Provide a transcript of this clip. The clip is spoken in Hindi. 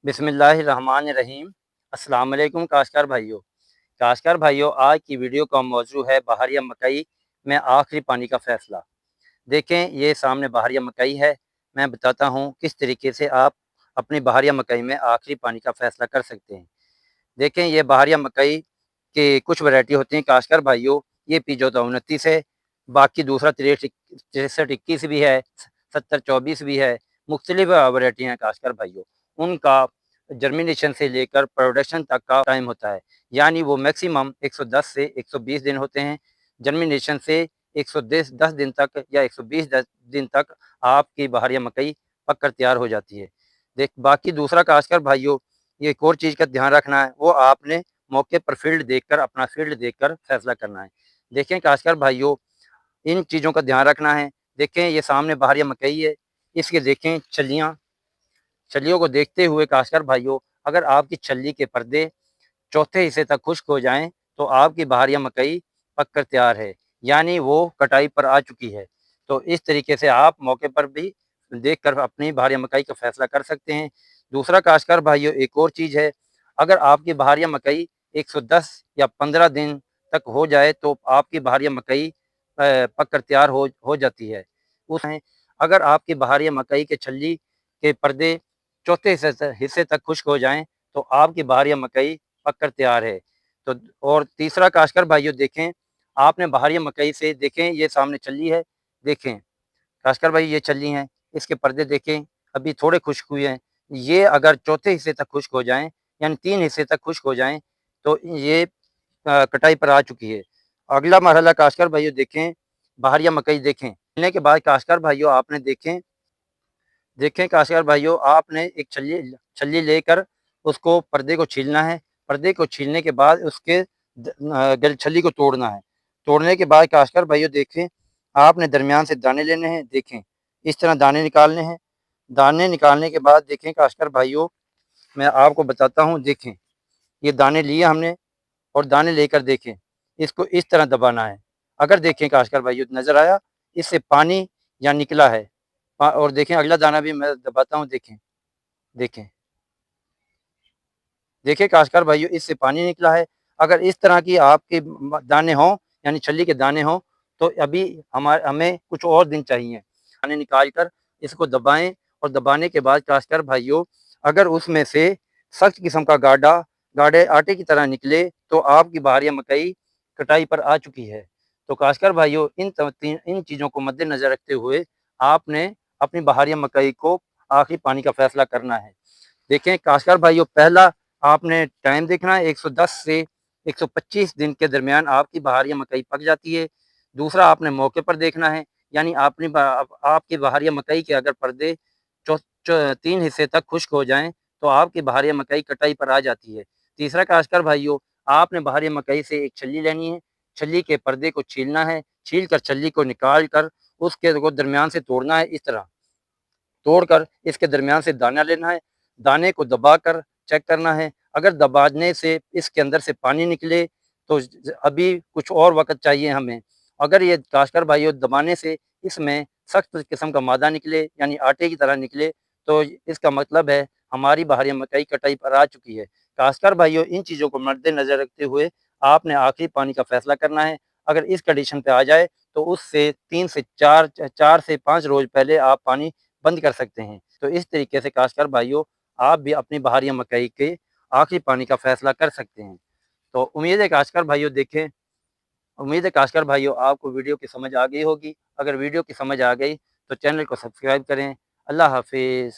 बिस्मिल्लाहिर्रहमानिर्रहीम। अस्सलाम वालेकुम काश्तकार भाइयों, आज की वीडियो का मौजू है बहारिया मकई में आखिरी पानी का फ़ैसला। देखें, ये सामने बहारिया मकई है। मैं बताता हूँ किस तरीके से आप अपनी बहारिया मकई में आखिरी पानी का फ़ैसला कर सकते हैं। देखें, ये बहारिया मकई की कुछ वैरायटी होती हैं काश्तकार भाइयों। ये P14 29 है, बाकी दूसरा 63 21 भी है, 70 24 भी है। मुख्तलिफ वैरायटी हैं काश्तकार भाइयों। उनका जर्मिनेशन से लेकर प्रोडक्शन तक का टाइम होता है, यानी वो मैक्सिमम 110 से 120 दिन होते हैं। जर्मिनेशन से 110 दिन तक या 120 दिन तक आपकी बहारिया मकई पक कर तैयार हो जाती है। बाकी दूसरा काश्तकार भाइयों, ये एक और चीज़ का ध्यान रखना है, वो आपने मौके पर अपना फील्ड देखकर फैसला करना है। देखें काश्तकार भाइयों, इन चीज़ों का ध्यान रखना है। देखें, ये सामने बहारिया मकई है, इसके देखें छलियों को देखते हुए काश्तकार भाइयों, अगर आपकी छल्ली के पर्दे चौथे हिस्से तक खुश्क हो जाएं, तो आपकी बहारिया मकई पक कर तैयार है, यानी वो कटाई पर आ चुकी है। तो इस तरीके से आप मौके पर भी देखकर अपनी बहारिया मकई का फैसला कर सकते हैं। दूसरा काश्तकार भाइयों, एक और चीज़ है, अगर आपकी बहारिया मकई 110 या 15 दिन तक हो जाए, तो आपकी बहारिया मकई पक कर तैयार हो जाती है। उस अगर आपकी बहारिया मकई के छल्ली के पर्दे चौथे हिस्से तक खुश्क हो जाएं, तो आपकी बहारिया मकई पक कर तैयार है। तो और तीसरा काश्तकार भाइयों, देखें, आपने बहारिया मकई से देखें, ये सामने छल्ली है, देखें काश्तकार भाई, ये छल्ली हैं, इसके पर्दे देखें, अभी थोड़े खुश्क हुए हैं। ये अगर चौथे हिस्से तक खुश्क हो जाएं, यानी 3 हिस्से तक खुश्क हो जाएं, तो ये कटाई पर आ चुकी है। अगला मरहला काश्तकार भाइयों, देखें, बहारिया मकई देखें, छिलने के बाद काश्तकार भाइयों आपने देखें काश्तकार भाइयों, आपने एक छल्ली लेकर उसको पर्दे को छीलना है। पर्दे को छीलने के बाद उसके छल्ली को तोड़ना है। तोड़ने के बाद काश्तकार भाइयों, देखें, आपने दरमियान से दाने लेने हैं। देखें, इस तरह दाने निकालने हैं। दाने निकालने के बाद देखें काश्तकार भाइयों, मैं आपको बताता हूँ। देखें, ये दाने लिए हमने, और दाने लेकर देखें, इसको इस तरह दबाना है। अगर देखें काश्तकार भाइयों, नज़र आया, इससे पानी यहाँ निकला है। और देखें, अगला दाना भी मैं दबाता हूँ। देखें देखें देखें काश्तकार भाइयों, इससे पानी निकला है। अगर इस तरह की आपके दाने हों, यानी छल्ली के दाने हों, तो अभी हमें कुछ और दिन चाहिए। दाने निकाल कर इसको दबाएं, और दबाने के बाद काश्तकार भाइयों, अगर उसमें से सख्त किस्म का गाढ़े आटे की तरह निकले, तो आपकी बहारिया मकई कटाई पर आ चुकी है। तो काश्तकार भाइयों, इन चीज़ों को मद्देनज़र रखते हुए आपने अपनी बहारिया मकई को आखिरी पानी का फैसला करना है। देखें काश्तकार भाइयों, पहला आपने टाइम देखना है, 110 से 125 दिन के दरमियान आपकी बहारिया मकई पक जाती है। दूसरा, आपने मौके पर देखना है, यानी आपकी बहारिया मकई के अगर पर्दे 3 हिस्से तक खुश्क हो जाएं, तो आपकी बहारिया मकई कटाई पर आ जाती है। तीसरा काश्तकार भाइयों, आपने बहारिया मकई से एक छल्ली लेनी है। छल्ली के पर्दे को छीलना है। छील कर छल्ली को निकाल कर उसके को दरमियान से तोड़ना है। इस तरह तोड़कर इसके दरमियान से दाना लेना है। दाने को दबाकर चेक करना है। अगर दबाने से इसके अंदर से पानी निकले, तो अभी कुछ और वक़्त चाहिए हमें। अगर ये काश्तकार भाइयों, दबाने से इसमें सख्त किस्म का मादा निकले, यानी आटे की तरह निकले, तो इसका मतलब है हमारी बहारिया मकई कटाई पर आ चुकी है। काश्तकार भाइयों, इन चीज़ों को मद्देनज़र रखते हुए आपने आखिरी पानी का फैसला करना है। अगर इस कंडीशन पे आ जाए, तो उससे 3 से 4 से 5 रोज़ पहले आप पानी बंद कर सकते हैं। तो इस तरीके से काश्तकार भाइयों, आप भी अपनी बहारिया मकई के आखिरी पानी का फैसला कर सकते हैं। तो उम्मीद है काश्तकार भाइयों, आपको वीडियो की समझ आ गई होगी। अगर वीडियो की समझ आ गई, तो चैनल को सब्सक्राइब करें। अल्लाह हाफ़िज़।